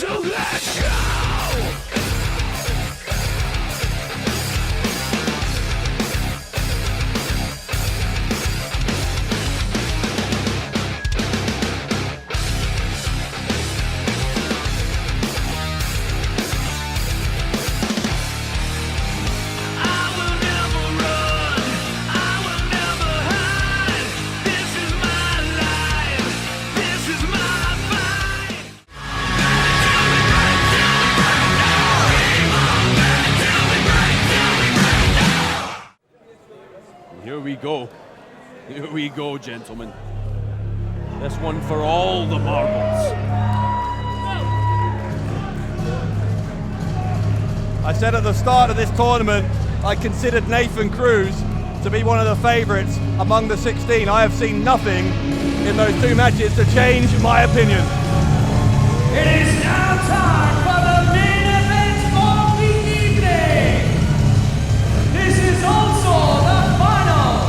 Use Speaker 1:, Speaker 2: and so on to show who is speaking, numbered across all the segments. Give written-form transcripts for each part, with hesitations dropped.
Speaker 1: So let's go!
Speaker 2: Here we go, gentlemen. This one for all the marbles.
Speaker 3: I said at the start of this tournament, I considered Nathan Cruz to be one of the favourites among the 16. I have seen nothing in those two matches to change my opinion.
Speaker 4: It is now time for the main event of the evening. This is also the finals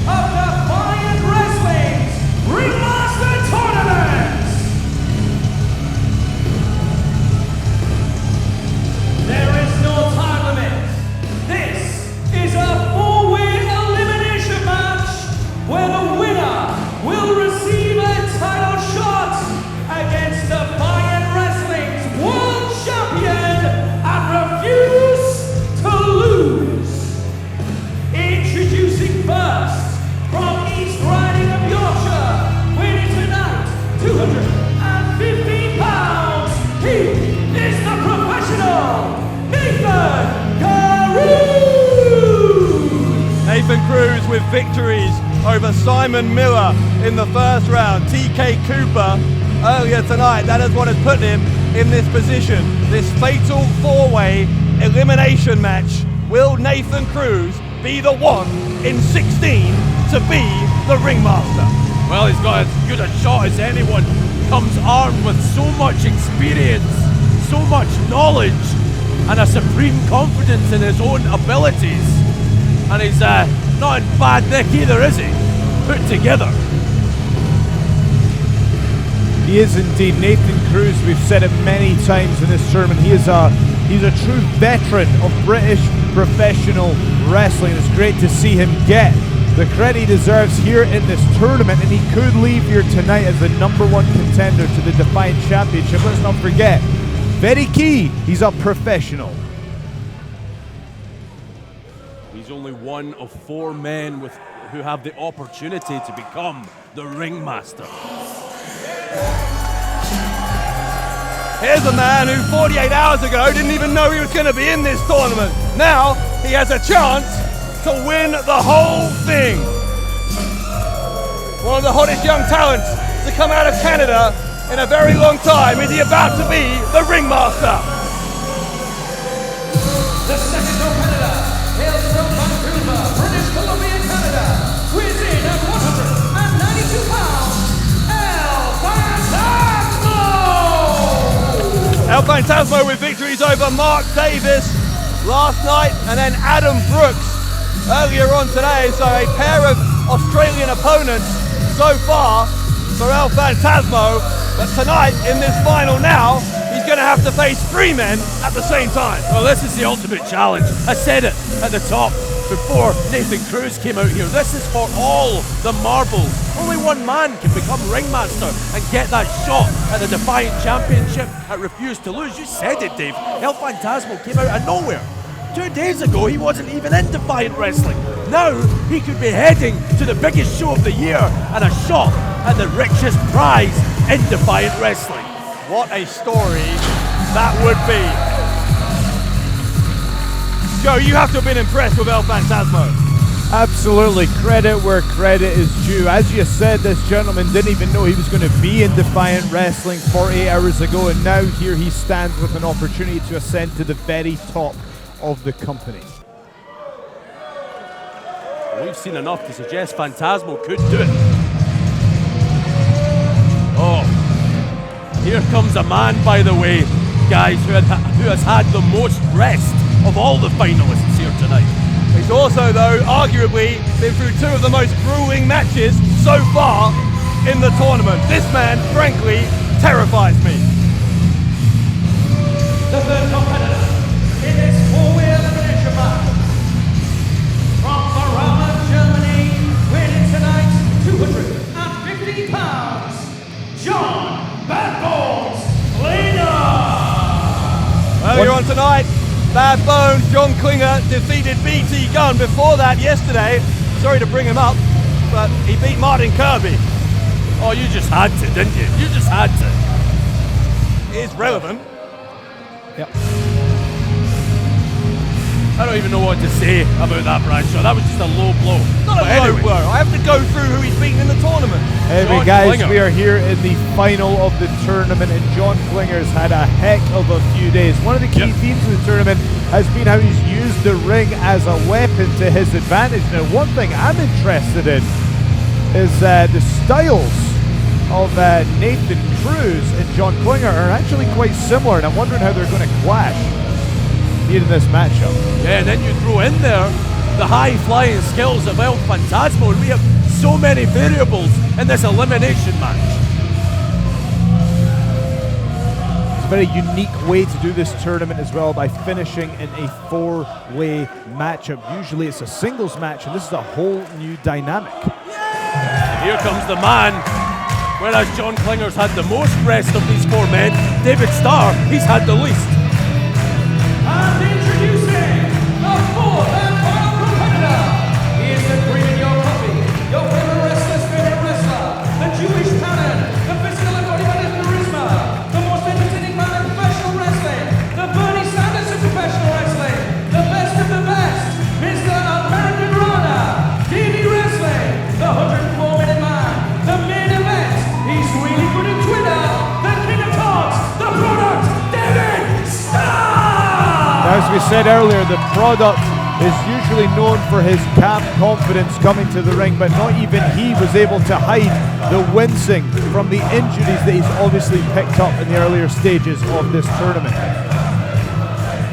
Speaker 4: of Defiant Wrestling's Ringmaster Tournament. There is no time limit. This is a four-way elimination match where the winner will receive a title shot against Defiant Wrestling's world champion and refuse to lose. Introducing first, from East Riding of Yorkshire, weighing tonight 215 pounds, he is the professional Nathan Cruz.
Speaker 3: Nathan Cruz with victories over Simon Miller in the first round. TK Cooper earlier tonight, that is what has put him in this position. This fatal four-way elimination match. Will Nathan Cruz be the one in 16 to be the ringmaster?
Speaker 2: Well, he's got as good a shot as anyone. Comes armed with so much experience, so much knowledge, and a supreme confidence in his own abilities. And he's not in bad nick either, is he? Put together.
Speaker 5: He is indeed. Nathan Cruz, we've said it many times in this tournament, he's a true veteran of British professional wrestling. It's great to see him get the credit he deserves here in this tournament, and he could leave here tonight as the #1 contender to the Defiant Championship. Let's not forget, very key, he's a professional.
Speaker 2: He's only one of 4 men who have the opportunity to become the ringmaster.
Speaker 3: Here's a man who 48 hours ago didn't even know he was going to be in this tournament. Now he has a chance to win the whole thing. One of the hottest young talents to come out of Canada in a very long time. Is he about to be the ringmaster?
Speaker 4: The second competitor hails from Vancouver, British Columbia, Canada, weighs in at 192 pounds,
Speaker 3: El Phantasmo with victories over Mark Davis last night, and then Adam Brookes earlier on today. So a pair of Australian opponents so far for El Phantasmo. But tonight in this final now, he's going to have to face 3 men at the same time.
Speaker 2: Well, this is the ultimate challenge. I said it at the top before Nathan Cruz came out here. This is for all the marbles. Only one man can become ringmaster and get that shot at the Defiant Championship at Refuse to Lose. You said it, Dave. El Phantasmo came out of nowhere. 2 days ago, he wasn't even in Defiant Wrestling. Now, he could be heading to the biggest show of the year and a shot at the richest prize in Defiant Wrestling.
Speaker 3: What a story that would be. Joe, you have to have been impressed with El Phantasmo.
Speaker 5: Absolutely, credit where credit is due. As you said, this gentleman didn't even know he was going to be in Defiant Wrestling 48 hours ago, and now here he stands with an opportunity to ascend to the very top of the company.
Speaker 2: We've seen enough to suggest Phantasmo could do it. Oh, here comes a man, by the way, guys, who has had the most rest of all the finalists here tonight.
Speaker 3: He's also, though, arguably been through 2 of the most grueling matches so far in the tournament. This man, frankly, terrifies me.
Speaker 4: the third competitor in this four-way elimination match. From Varama, Germany, weighing tonight 250 pounds, John Bad Bones Klinger.
Speaker 3: Earlier on tonight, Bad Bones John Klinger defeated BT Gunn. Before that, yesterday, sorry to bring him up, but he beat Martin Kirby.
Speaker 2: Oh, you just had to, didn't you? You just had to.
Speaker 3: It is relevant.
Speaker 5: Yep.
Speaker 2: I don't even know what to say about that, Bradshaw. That was just a low blow.
Speaker 3: Not
Speaker 2: But
Speaker 3: a low
Speaker 2: anyway,
Speaker 3: blow. I have to go through who he's beaten in the tournament.
Speaker 5: Anyway,
Speaker 2: John
Speaker 5: guys,
Speaker 2: Klinger.
Speaker 5: we are here in the final of the tournament, and John Klinger's had a heck of a few days. One of the key themes of the tournament has been how he's used the ring as a weapon to his advantage. Now, one thing I'm interested in is the styles of Nathan Cruz and John Klinger are actually quite similar, and I'm wondering how they're going to clash here in this matchup.
Speaker 2: yeah, and then you throw in there the high-flying skills of El Phantasmo, and we have so many variables in this elimination match.
Speaker 5: It's a very unique way to do this tournament as well, by finishing in a four-way matchup. Usually it's a singles match, and this is a whole new dynamic.
Speaker 2: Here comes the man. Whereas John Klinger's had the most rest of these four men, David Starr, he's had the least.
Speaker 4: And introducing the fourth and final competitor. He is the cream in your coffee, your favorite wrestler's favorite wrestler, the Jewish cannon, the physical embodiment of charisma, the most entertaining man in professional wrestling, the Bernie Sanders of professional wrestling, the best of the best, Mr. American Rana, TV Wrestling, the 104-minute man, the main event. He's really good at Twitter, the king of talks, the product, David Starr.
Speaker 5: As we said earlier, the product is usually known for his calm confidence coming to the ring, but not even he was able to hide the wincing from the injuries that he's obviously picked up in the earlier stages of this tournament.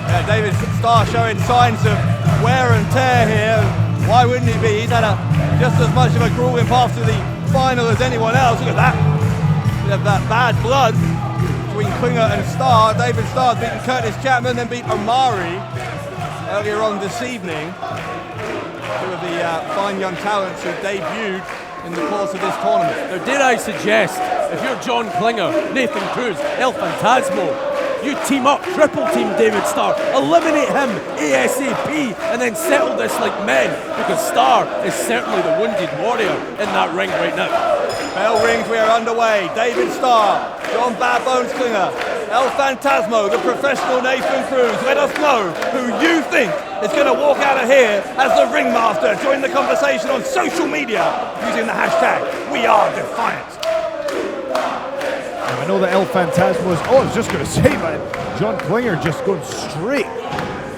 Speaker 3: Yeah, David Starr showing signs of wear and tear here. Why wouldn't he be? He's had just as much of a grueling path to the final as anyone else. Look at that. We have that bad blood between Klinger and Starr. David Starr's beaten Curtis Chapman, then beat Omari earlier on this evening. Two of the fine young talents who debuted in the course of this tournament.
Speaker 2: Now, dare I suggest, if you're John Klinger, Nathan Cruz, El Phantasmo, you team up, triple team David Starr, eliminate him ASAP, and then settle this like men, because Starr is certainly the wounded warrior in that ring right now.
Speaker 3: Bell rings, we are underway. David Starr, John Bad Bones Klinger, El Phantasmo, the professional Nathan Cruz. Let us know who you think is going to walk out of here as the Ringmaster. Join the conversation on social media using the hashtag #WeAreDefiant.
Speaker 5: I know that El Phantasmo is, I was just going to say, man, John Klinger just going straight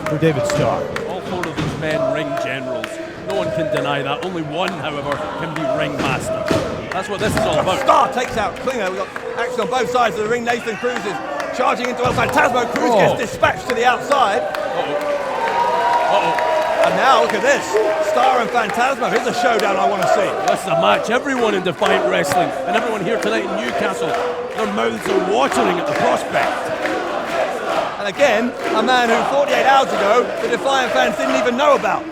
Speaker 5: for David Starr.
Speaker 2: All four of these men ring generals. No one can deny that. Only one, however, can be ringmaster. That's what this is all about.
Speaker 3: Starr takes out Klinger. We've got action on both sides of the ring. Nathan Cruz is charging into El Phantasmo. Cruz gets dispatched to the outside. And now, look at this. Starr and Phantasmo. Here's a showdown I want to see.
Speaker 2: This is a match everyone in Defiant Wrestling and everyone here tonight in Newcastle, their mouths are watering at the prospect.
Speaker 3: And again, a man who 48 hours ago, the Defiant fans didn't even know about.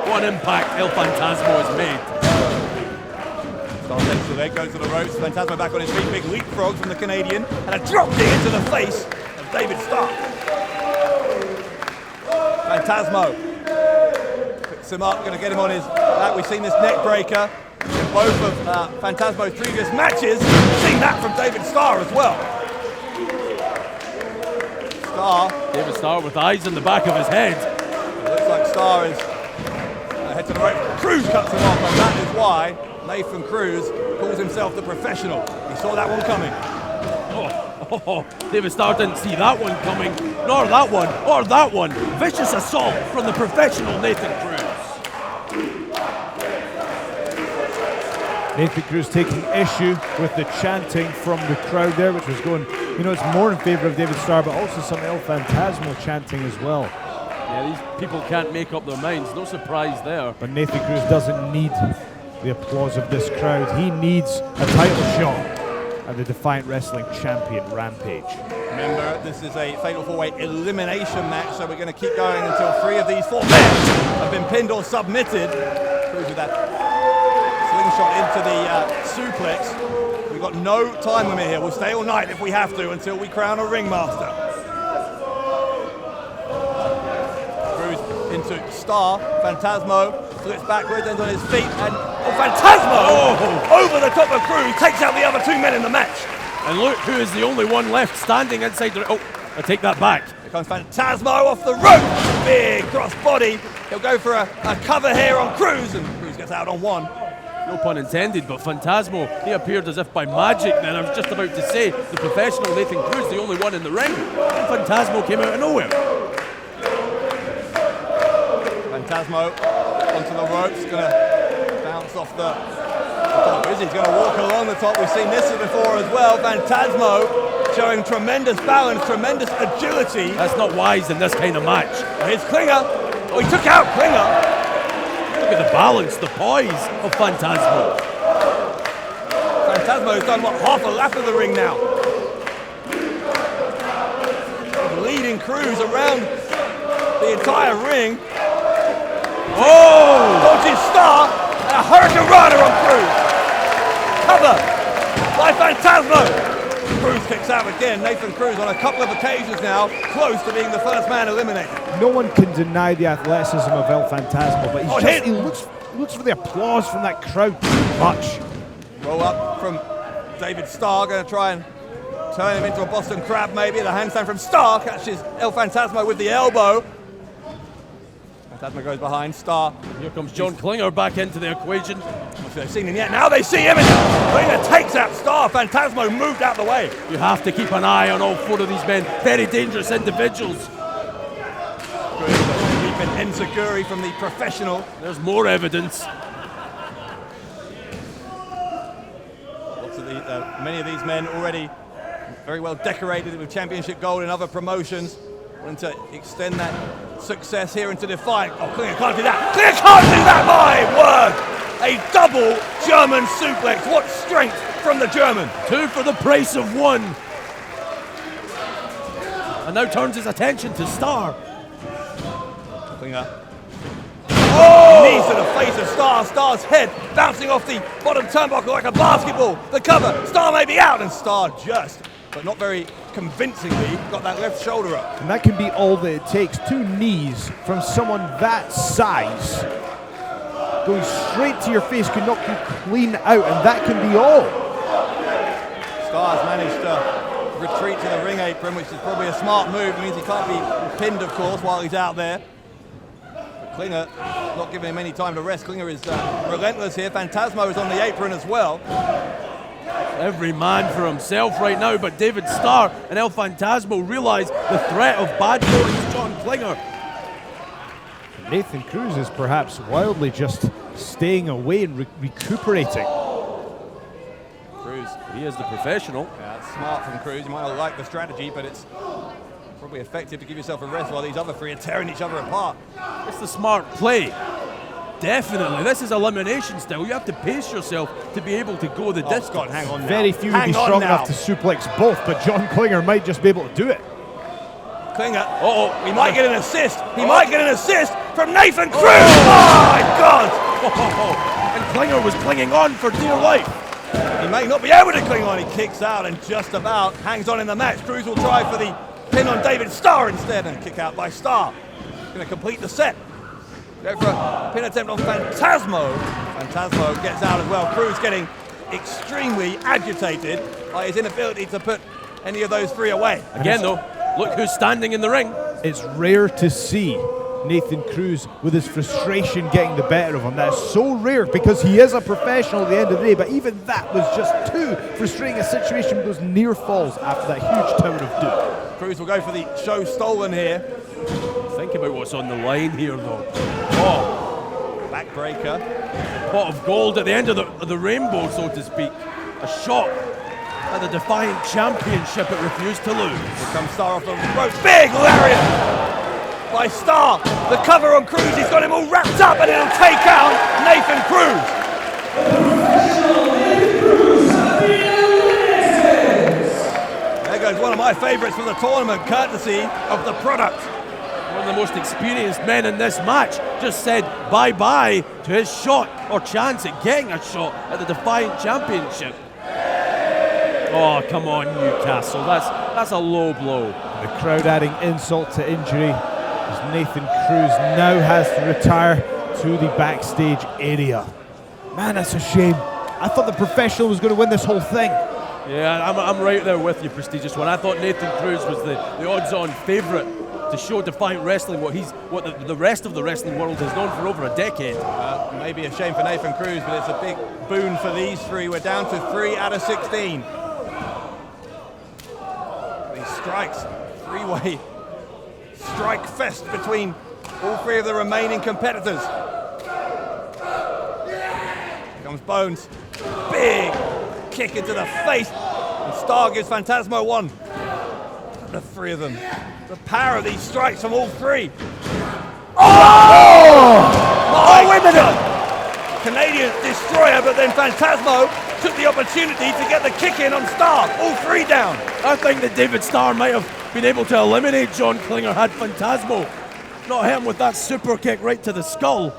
Speaker 2: What impact El Phantasmo has made.
Speaker 3: Starr takes the leg, goes to the ropes. Phantasmo back on his feet. Big leapfrog from the Canadian. And a drop kick into the face of David Starr. Phantasmo picks him up, going to get him on his back. We've seen this neck breaker in both of Phantasmo's previous matches. We've seen that from David Starr as well.
Speaker 2: David Starr with eyes in the back of his head.
Speaker 3: It looks like Starr is head to the right. Cruz cuts him off, and that is why Nathan Cruz calls himself the professional. He saw that one coming.
Speaker 2: David Starr didn't see that one coming, nor that one, or that one. Vicious assault from the professional Nathan Cruz.
Speaker 5: Nathan Cruz taking issue with the chanting from the crowd there, which was going, it's more in favor of David Starr, but also some El Phantasmo chanting as well.
Speaker 2: Yeah, these people can't make up their minds. No surprise there.
Speaker 5: But Nathan Cruz doesn't need the applause of this crowd. He needs a title shot. and the Defiant Wrestling Champion Rampage.
Speaker 3: Remember, this is a Fatal 4-Way elimination match, so we're going to keep going until 3 of these 4 men have been pinned or submitted. Cruz with that slingshot into the suplex. We've got no time limit here. We'll stay all night if we have to until we crown a ringmaster. Cruz into Starr. Phantasmo flips backwards, ends on his feet, and Phantasmo over the top of Cruz takes out the other 2 men in the match.
Speaker 2: And look who is the only one left standing inside the... Oh, I take that back.
Speaker 3: Here comes Phantasmo off the rope. Big cross body. He'll go for a cover here on Cruz, and Cruz gets out on 1.
Speaker 2: No pun intended, but Phantasmo, he appeared as if by magic then. I was just about to say, the professional Nathan Cruz, the only one in the ring. And Phantasmo came out of nowhere.
Speaker 3: Phantasmo onto the ropes, gonna bounce off the top. He's going to walk along the top. We've seen this before as well. Phantasmo showing tremendous balance, tremendous agility.
Speaker 2: That's not wise in this kind of match.
Speaker 3: Here's Klinger. Oh, he took out Klinger.
Speaker 2: Look at the balance, the poise of Phantasmo.
Speaker 3: Phantasmo's done, what, half a lap of the ring now. Leading Cruz around the entire ring.
Speaker 2: Oh!
Speaker 3: Dodges Starr, and a hurricane runner on Cruz. Cover by Phantasmo. Cruz kicks out again. Nathan Cruz on a couple of occasions now, close to being the first man eliminated.
Speaker 5: No one can deny the athleticism of El Phantasmo, but he looks for the applause from that crowd too much.
Speaker 3: Roll up from David Starr, going to try and turn him into a Boston Crab maybe. The handstand from Starr catches El Phantasmo with the elbow. Phantasmo goes behind Starr.
Speaker 2: Here comes John Klinger back into the equation.
Speaker 3: They've seen him yet. Now they see him, and Klinger takes out Starr. Phantasmo moved out the way.
Speaker 2: You have to keep an eye on all 4 of these men. Very dangerous individuals.
Speaker 3: Keeping enziguri from the professional.
Speaker 2: There's more evidence.
Speaker 3: Lots of many of these men already very well decorated with championship gold in other promotions. Wanting to extend that success here into Defiant. Oh, Klinger can't do that. Klinger can't do that, my word! A double German suplex. What strength from the German.
Speaker 2: 2 for the price of 1. And now turns his attention to Starr.
Speaker 3: Klinger. Oh! Knees to the face of Starr. Starr's head bouncing off the bottom turnbuckle like a basketball. The cover. Starr may be out, and Starr just, but not very convincingly, got that left shoulder up.
Speaker 5: And that can be all that it takes. 2 knees from someone that size going straight to your face can knock you clean out, and that can be all.
Speaker 3: Starr's managed to retreat to the ring apron, which is probably a smart move. It means he can't be pinned, of course, while he's out there. But Klinger not giving him any time to rest. Klinger is relentless here. Phantasmo is on the apron as well.
Speaker 2: Every man for himself right now, but David Starr and El Phantasmo realize the threat of bad boys John Klinger.
Speaker 5: Nathan Cruz is perhaps wildly just staying away and recuperating.
Speaker 2: Cruz, he is the professional.
Speaker 3: Yeah, that's smart from Cruz. You might not like the strategy, but it's probably effective to give yourself a rest while these other 3 are tearing each other apart.
Speaker 2: It's the smart play. Definitely. This is elimination style. You have to pace yourself to be able to go the distance.
Speaker 3: Scott, hang on now.
Speaker 5: Very few would be strong enough to suplex both, but John Klinger might just be able to do it.
Speaker 3: Klinger, he might get an assist. He might get an assist from Nathan Cruz. Oh my God!
Speaker 2: And Klinger was clinging on for dear life.
Speaker 3: He may not be able to cling on. He kicks out and just about hangs on in the match. Cruz will try for the pin on David Starr instead, and a kick out by Starr. Going to complete the set. Go for a pin attempt on Phantasmo. Phantasmo gets out as well. Cruz getting extremely agitated by his inability to put any of those 3 away.
Speaker 2: Again though, look who's standing in the ring.
Speaker 5: It's rare to see Nathan Cruz with his frustration getting the better of him. That's so rare because he is a professional at the end of the day, but even that was just too frustrating a situation with those near falls after that huge Tower of Doom.
Speaker 3: Cruz will go for the show stolen here.
Speaker 2: Think about what's on the line here though. Oh,
Speaker 3: backbreaker.
Speaker 2: Pot of gold at the end of the rainbow, so to speak. A shot at the Defiant Championship it refused to lose.
Speaker 3: Here comes Starr off the ropes. Big lariat by Starr. The cover on Cruz. He's got him all wrapped up, and it'll take out Nathan Cruz. goes one of my favourites for the tournament, courtesy of the product.
Speaker 2: One of the most experienced men in this match just said bye-bye to his shot or chance at getting a shot at the Defiant Championship. Oh, come on, Newcastle. That's a low blow.
Speaker 5: The crowd adding insult to injury as Nathan Cruz now has to retire to the backstage area. Man, that's a shame. I thought the professional was going to win this whole thing.
Speaker 2: Yeah, I'm right there with you, Prestigious One. I thought Nathan Cruz was the odds-on favourite to show Defiant Wrestling what the rest of the wrestling world has known for over a decade.
Speaker 3: Maybe a shame for Nathan Cruz, but it's a big boon for these three. We're down to 3 out of 16. These strikes, three-way strike fest between all three of the remaining competitors. Here comes Bones. Big kick into the face. And Starr gives Phantasmo one. The three of them. The power of these strikes from all three. Oh, wait a minute! Canadian destroyer, but then Phantasmo took the opportunity to get the kick in on Starr. All three down.
Speaker 2: I think that David Starr might have been able to eliminate John Klinger had Phantasmo not hit him with that super kick right to the skull.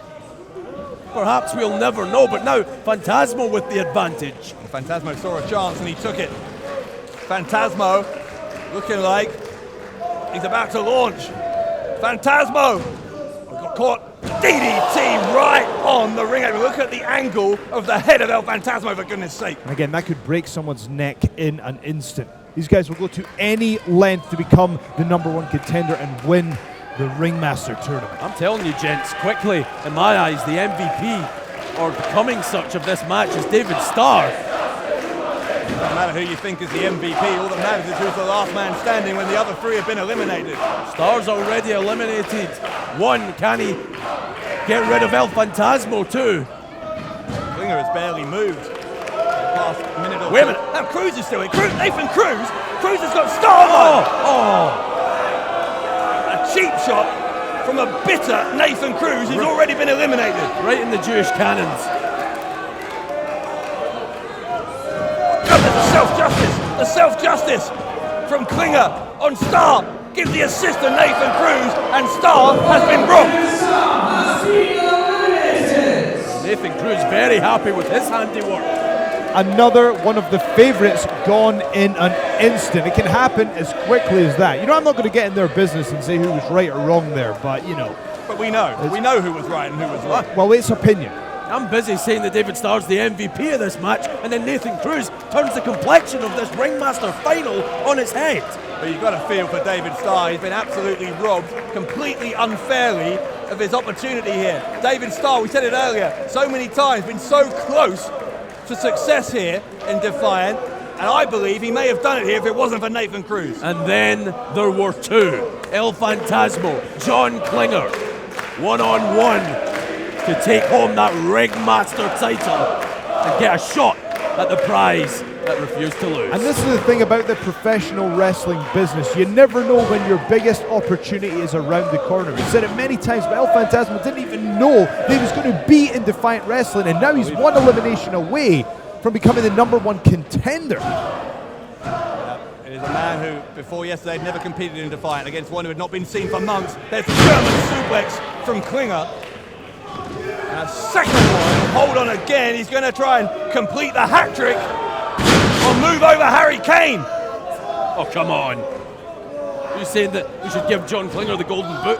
Speaker 2: Perhaps we'll never know, but now Phantasmo with the advantage.
Speaker 3: Phantasmo saw a chance and he took it. Phantasmo looking like he's about to launch. Phantasmo got caught. DDT right on the ring apron. Look at the angle of the head of El Phantasmo, for goodness sake.
Speaker 5: And again, that could break someone's neck in an instant. These guys will go to any length to become the #1 contender and win the Ringmaster Tournament.
Speaker 2: I'm telling you, gents, quickly, in my eyes, the MVP, or becoming such of this match, is David Starr.
Speaker 3: Doesn't matter who you think is the MVP, all that matters is who's the last man standing when the other three have been eliminated.
Speaker 2: Starr's already eliminated one. Can he get rid of El Phantasmo too?
Speaker 3: Klinger has barely moved. Last minute or
Speaker 2: Wait a
Speaker 3: two.
Speaker 2: minute.
Speaker 3: Now Cruz is still in. Nathan Cruz. Cruz has got Starr. A cheap shot from a bitter Nathan Cruz who's already been eliminated.
Speaker 2: Right in the Jewish cannons.
Speaker 3: The self-justice from Klinger on Starr gives the assist to Nathan Cruz, and Starr has been broke.
Speaker 2: Nathan Cruz very happy with his handiwork.
Speaker 5: Another one of the favourites gone in an instant. It can happen as quickly as that. You know, I'm not going to get in their business and say who was right or wrong there, but you know.
Speaker 3: But we know who was right and who was wrong.
Speaker 5: Well, it's opinion.
Speaker 2: I'm busy saying that David Starr's the MVP of this match, and then Nathan Cruz turns the complexion of this Ringmaster final on its head.
Speaker 3: But you've got to feel for David Starr. He's been absolutely robbed, completely unfairly, of his opportunity here. David Starr, we said it earlier, so many times, been so close to success here in Defiant, and I believe he may have done it here if it wasn't for Nathan Cruz.
Speaker 2: And then there were two. El Phantasmo, John Klinger, one-on-one to take home that Ringmaster title and get a shot at the prize that refused to lose.
Speaker 5: And this is the thing about the professional wrestling business. You never know when your biggest opportunity is around the corner. We've said it many times, but El Phantasmo didn't even know that he was going to be in Defiant Wrestling, and now he's one elimination away from becoming the #1 contender.
Speaker 3: It is a man who, before yesterday, had never competed in Defiant against one who had not been seen for months. There's the German suplex from Klinger. And a second one, hold on again. He's going to try and complete the hat trick or move over Harry Kane.
Speaker 2: Oh, come on. Are you saying that we should give John Klinger the golden boot?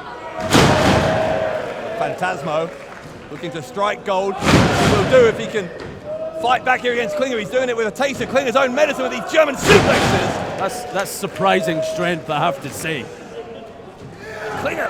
Speaker 3: Phantasmo looking to strike gold. He will do if he can fight back here against Klinger. He's doing it with a taste of Klinger's own medicine with these German suplexes.
Speaker 2: That's surprising strength, I have to say.
Speaker 3: Klinger.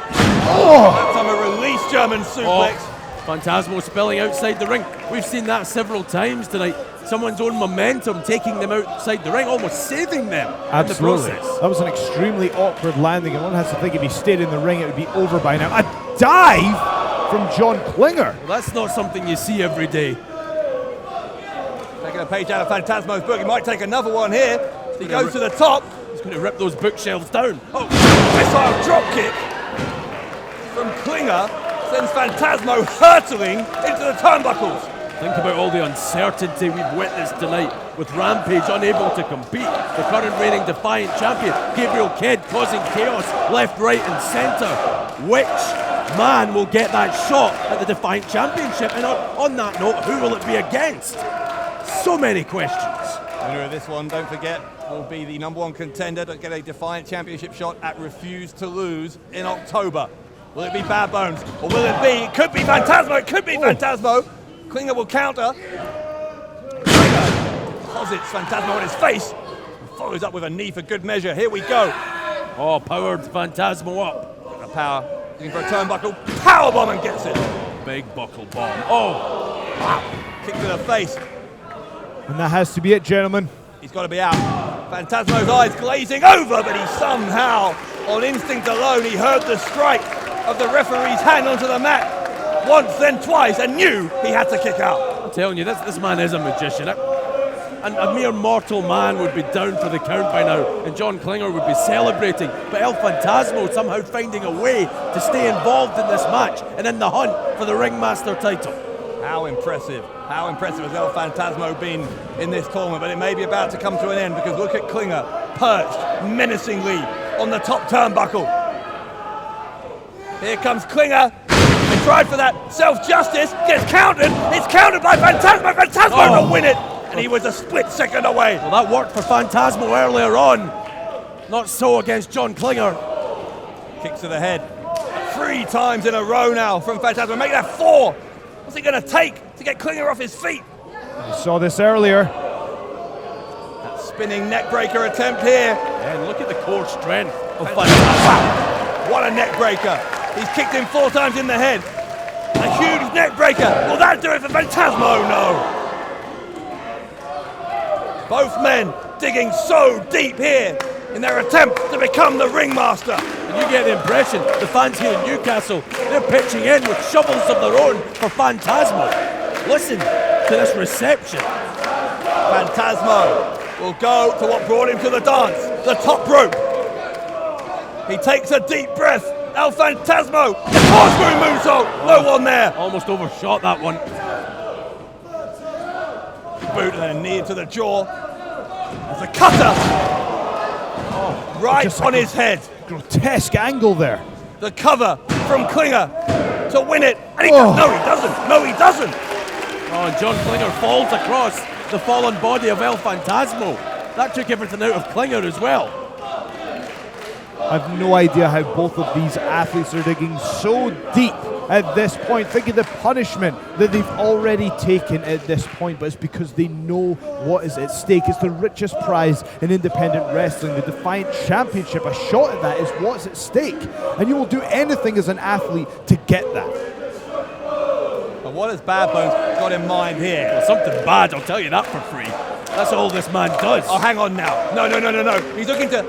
Speaker 3: Oh! That time a release German suplex.
Speaker 2: Oh, Phantasmo spilling outside the ring. We've seen that several times tonight. Someone's own momentum taking them outside the ring, almost saving them
Speaker 5: Absolutely.
Speaker 2: in the process.
Speaker 5: That was an extremely awkward landing, and one has to think if he stayed in the ring, it would be over by now. A dive from John Klinger.
Speaker 2: Well, that's not something you see every day.
Speaker 3: Taking a page out of Phantasmo's book. He might take another one here. He goes to the top.
Speaker 2: He's going to rip those bookshelves down.
Speaker 3: Oh, missile drop kick from Klinger sends Phantasmo hurtling into the turnbuckles.
Speaker 2: Think about all the uncertainty we've witnessed tonight with Rampage unable to compete. The current reigning Defiant champion, Gabriel Kidd, causing chaos left, right and centre. Which man will get that shot at the Defiant Championship? And on that note, who will it be against? So many questions.
Speaker 3: Winner of this one, don't forget, will be the #1 contender to get a Defiant Championship shot at Refuse to Lose in October. Will it be Bad Bones, or will it be, it could be Phantasmo, it could be Phantasmo. Klinger will counter. Klinger posits Phantasmo on his face, and follows up with a knee for good measure. Here we go.
Speaker 2: Oh, powered Phantasmo up.
Speaker 3: The power, looking for a turnbuckle, powerbomb and gets it.
Speaker 2: Big buckle bomb. Oh,
Speaker 3: wow. Kick to the face.
Speaker 5: And that has to be it, gentlemen.
Speaker 3: He's got to be out. Phantasmo's eyes glazing over, but he somehow, on instinct alone, he heard the strike of the referee's hand onto the mat. Once, then twice, and knew he had to kick out.
Speaker 2: I'm telling you, this man is a magician. And a mere mortal man would be down for the count by now, and John Klinger would be celebrating. But El Phantasmo somehow finding a way to stay involved in this match and in the hunt for the Ringmaster title.
Speaker 3: How impressive has El Phantasmo been in this tournament, but it may be about to come to an end because look at Klinger perched menacingly on the top turnbuckle. Here comes Klinger. He tried for that self-justice, gets countered. It's countered by Phantasmo. Phantasmo will win it, and he was a split second away.
Speaker 2: Well, that worked for Phantasmo earlier on. Not so against John Klinger.
Speaker 3: Kicks to the head. 3 times in a row now from Phantasmo. Make that 4. What's he going to take to get Klinger off his feet?
Speaker 5: We saw this earlier.
Speaker 3: That spinning neckbreaker attempt here.
Speaker 2: And look at the core strength of Phantasmo.
Speaker 3: What a neckbreaker. He's kicked him 4 times in the head. A huge neckbreaker. Will that do it for Phantasmo? No. Both men digging so deep here in their attempt to become the Ringmaster.
Speaker 2: And you get the impression the fans here in Newcastle, they're pitching in with shovels of their own for Phantasmo. Listen to this reception.
Speaker 3: Phantasmo will go to what brought him to the dance, the top rope. He takes a deep breath. El Phantasmo, the corkscrew moonsault, no one there.
Speaker 2: Almost overshot that one.
Speaker 3: Boot and a knee into the jaw. There's a cutter. Right on his head.
Speaker 5: Grotesque angle there.
Speaker 3: The cover from Klinger to win it. And he no, he doesn't. No, he doesn't.
Speaker 2: Oh, and John Klinger falls across the fallen body of El Phantasmo. That took everything out of Klinger as well.
Speaker 5: I've no idea how both of these athletes are digging so deep at this point. Think of the punishment that they've already taken at this point, but it's because they know what is at stake. It's the richest prize in independent wrestling, the Defiant Championship. A shot at that is what's at stake, and you will do anything as an athlete to get that.
Speaker 3: But what has Bad Bones got in mind here?
Speaker 2: Well, something bad, I'll tell you that for free. That's all this man does.
Speaker 3: Oh, hang on now. No. I think he's looking to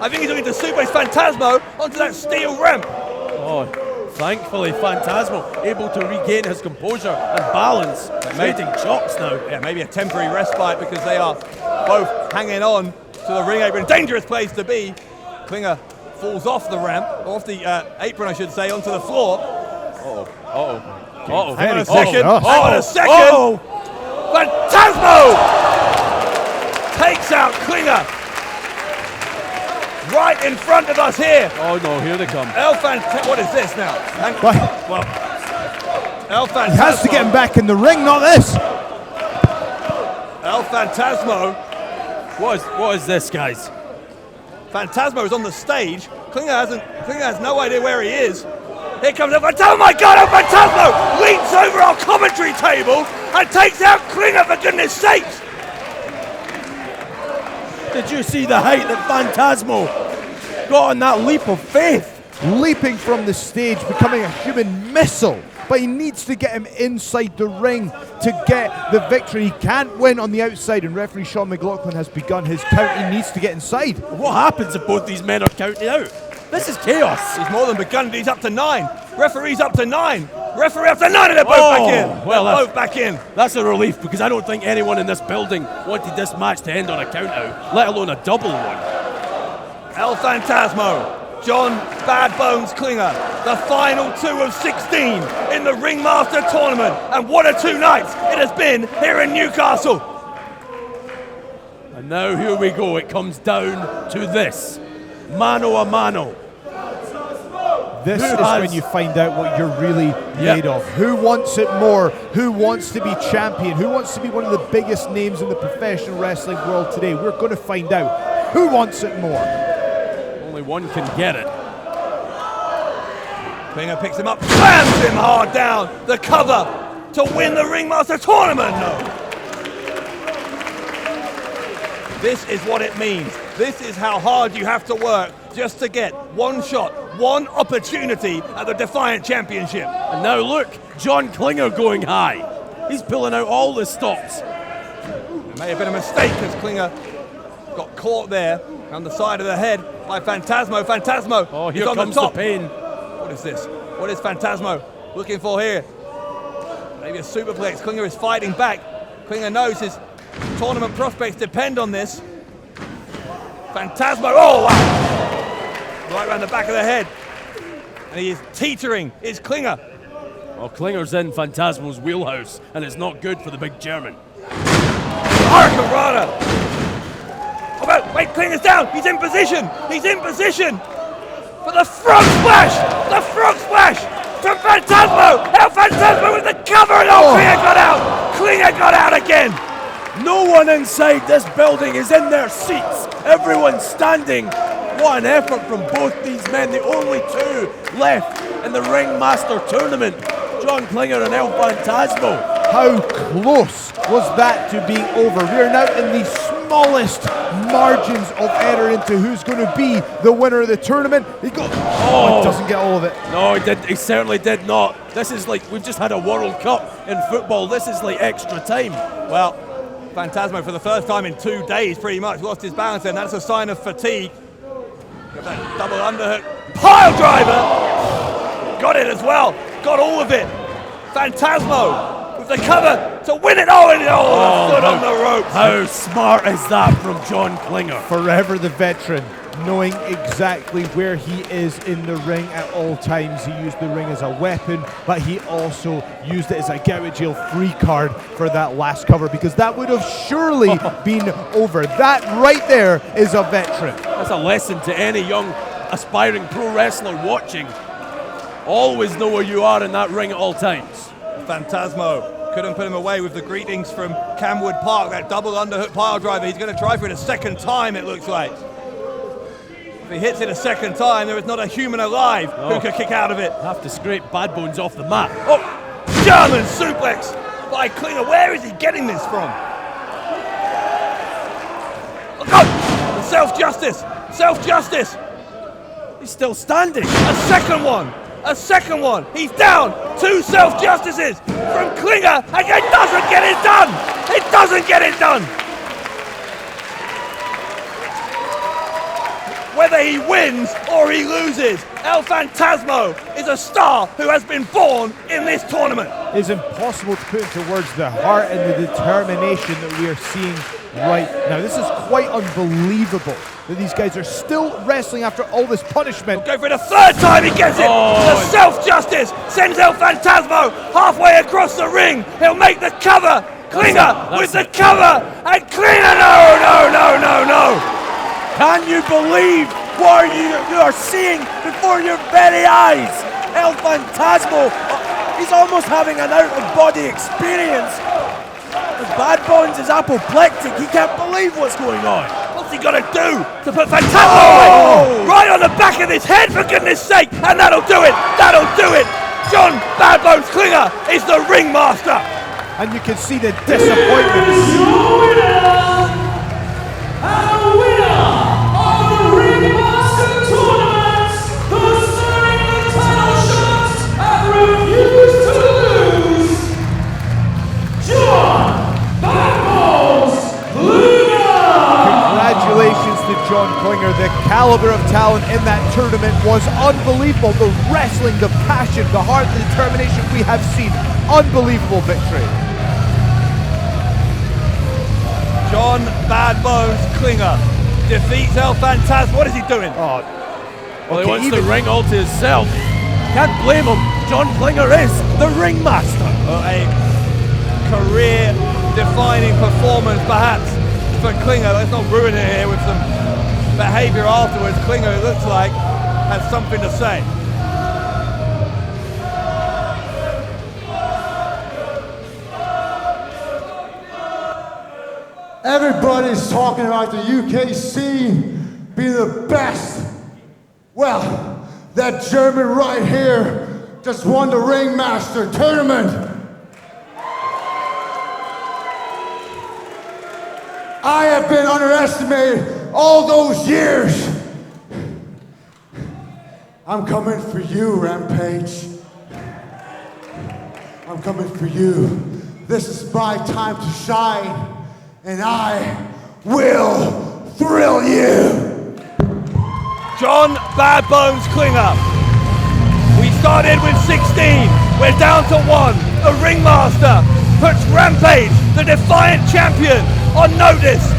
Speaker 3: suplex Phantasmo onto that steel ramp.
Speaker 2: Oh, thankfully Phantasmo able to regain his composure and balance. Trading chops now.
Speaker 3: Yeah, maybe a temporary respite because they are both hanging on to the ring apron. Dangerous place to be. Klinger falls off the ramp, off the apron I should say, onto the floor. Hang on a second. Phantasmo takes out Klinger. Right in front of us here.
Speaker 2: Oh no, here they come.
Speaker 3: What is this now? Well, El Phantasmo.
Speaker 5: He has to get him back in the ring, not this.
Speaker 3: El Phantasmo.
Speaker 2: What is this, guys?
Speaker 3: Phantasmo is on the stage. Klinger has no idea where he is. Here comes El Phantasmo. Oh my God, El Phantasmo leaps over our commentary table and takes out Klinger, for goodness sakes.
Speaker 2: Did you see the height that Phantasmo got on that leap of faith?
Speaker 5: Leaping from the stage, becoming a human missile. But he needs to get him inside the ring to get the victory. He can't win on the outside, and referee Sean McLaughlin has begun his count. He needs to get inside.
Speaker 2: What happens if both these men are counted out? This is chaos.
Speaker 3: He's more than begun. He's up to 9. Referee's up to 9. Referee up to 9, and they're both back in.
Speaker 2: Well,
Speaker 3: they're both back in.
Speaker 2: That's a relief, because I don't think anyone in this building wanted this match to end on a count out, let alone a double one.
Speaker 3: El Phantasmo, John Bad Bones Klinger, the final 2 of 16 in the Ringmaster Tournament. And what a 2 nights it has been here in Newcastle.
Speaker 2: And now here we go. It comes down to this. Mano a mano.
Speaker 5: This is when you find out what you're really made of. Who wants it more? Who wants to be champion? Who wants to be one of the biggest names in the professional wrestling world today? We're going to find out. Who wants it more?
Speaker 2: Only one can get it.
Speaker 3: Klinger picks him up, slams him hard down. The cover to win the Ringmaster Tournament. No. This is what it means. This is how hard you have to work just to get one shot, one opportunity at the Defiant Championship.
Speaker 2: And now look, John Klinger going high. He's pulling out all the stops.
Speaker 3: It may have been a mistake as Klinger got caught there on the side of the head by Phantasmo. Phantasmo.
Speaker 2: Oh, here
Speaker 3: on
Speaker 2: comes
Speaker 3: the top.
Speaker 2: the pain.
Speaker 3: What is this? What is Phantasmo looking for here? Maybe a superplex. Klinger is fighting back. Klinger knows his tournament prospects depend on this. Phantasmo, oh wow! Right around the back of the head. And he is teetering, is Klinger.
Speaker 2: Well, Klinger's in Phantasmo's wheelhouse, and it's not good for the big German.
Speaker 3: Hurricanrana! Oh, wait, Klinger's down, he's in position! He's in position! For the frog splash! The frog splash! From Phantasmo! Now Phantasmo with the cover, and Klinger got out! Klinger got out again!
Speaker 2: No one inside this building is in their seats. Everyone's standing. What an effort from both these men. The only two left in the Ringmaster Tournament. John Klinger and El Phantasmo.
Speaker 5: How close was that to being over? We are now in the smallest margins of error into who's going to be the winner of the tournament. He doesn't get all of it.
Speaker 2: No, he did. He certainly did not. This is like, we've just had a World Cup in football. This is like extra time.
Speaker 3: Well, Phantasmo for the first time in 2 days pretty much lost his balance, and that's a sign of fatigue. Got that double underhook pile driver, got it as well, got all of it. Phantasmo with the cover to win it. The foot on the ropes.
Speaker 2: How smart is that from John Klinger?
Speaker 5: Forever the veteran, knowing exactly where he is in the ring at all times. He used the ring as a weapon, but he also used it as a get out of jail free card for that last cover, because that would have surely been over. That right there is a veteran.
Speaker 2: That's a lesson to any young aspiring pro wrestler watching. Always know where you are in that ring at all times.
Speaker 3: Phantasmo couldn't put him away with the greetings from Camwood Park, that double underhook pile driver. He's going to try for it a second time, it looks like. If he hits it a second time, there is not a human alive who could kick out of it.
Speaker 2: Have to scrape Bad Bones off the mat.
Speaker 3: Oh, German suplex by Klinger. Where is he getting this from? Oh, God! Self-justice! Self-justice!
Speaker 2: He's still standing.
Speaker 3: A second one! A second one! He's down! 2 self-justices from Klinger, and it doesn't get it done! It doesn't get it done! Whether he wins or he loses, El Phantasmo is a star who has been born in this tournament.
Speaker 5: It's impossible to put into words the heart and the determination that we are seeing right now. This is quite unbelievable that these guys are still wrestling after all this punishment.
Speaker 3: Go for it a third time, he gets it! The self-justice sends El Phantasmo halfway across the ring. He'll make the cover. Klinger with the cover, and Klinger, no!
Speaker 2: Can you believe what you are seeing before your very eyes? El Phantasmo, he's almost having an out-of-body experience. Bad Bones is apoplectic. He can't believe what's going on.
Speaker 3: What's he got to do to put Phantasmo away? Right on the back of his head, for goodness sake, and that'll do it. John Bad Bones Klinger is the ringmaster.
Speaker 5: And you can see the disappointment. Congratulations to John Klinger. The caliber of talent in that tournament was unbelievable. The wrestling, the passion, the heart, the determination we have seen. Unbelievable victory.
Speaker 3: John Bad Bones Klinger defeats El Phantasmo. What is he doing?
Speaker 2: Well, he wants the ring all to himself. Can't blame him. John Klinger is the ringmaster.
Speaker 3: A career-defining performance, perhaps, for Klinger. Let's not ruin it here with some behaviour afterwards. Klinger, it looks like, has something to say.
Speaker 1: Everybody's talking about the UK scene being the best. Well, that German right here just won the Ringmaster Tournament. I have been underestimated all those years. I'm coming for you, Rampage. I'm coming for you. This is my time to shine. And I will thrill you.
Speaker 3: John Bad Bones Klinger. We started with 16. We're down to 1. A Ringmaster puts Rampage, the Defiant champion, on notice